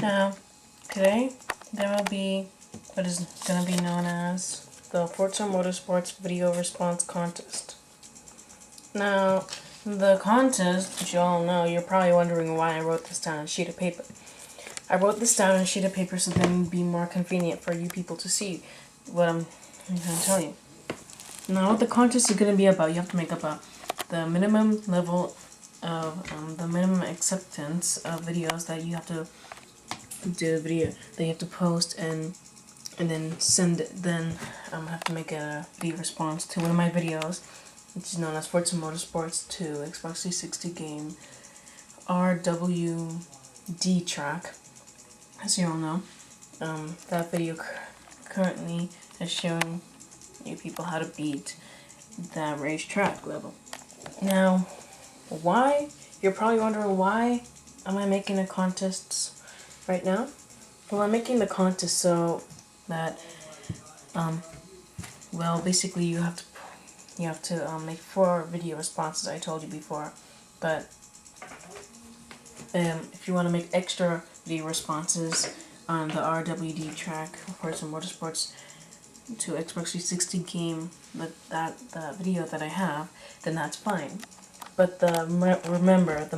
Now, today there will be what is going to be known as the Forza Motorsports Video Response Contest. Now, the contest, which you all know, you're probably wondering why I wrote this down on a sheet of paper. I wrote this down on a sheet of paper so then it would be more convenient for you people to see what I'm going to tell you. Now, what the contest is going to be about, you have to make up the minimum level of the minimum acceptance of videos that you have to do a video that you have to post and then send it. Then have to make a video response to one of my videos, which is known as Forza Motorsports 2 Xbox 360 game RWD track. As you all know, that video currently is showing you people how to beat that racetrack level. Now, why? You're probably wondering why am I making a contest right now? Well, I'm making the contest so that, well, basically you have to make 4 video responses. I told you before, but if you want to make extra video responses on the RWD track for some Motorsports to Xbox 360 game, the video that I have, then that's fine. But remember, the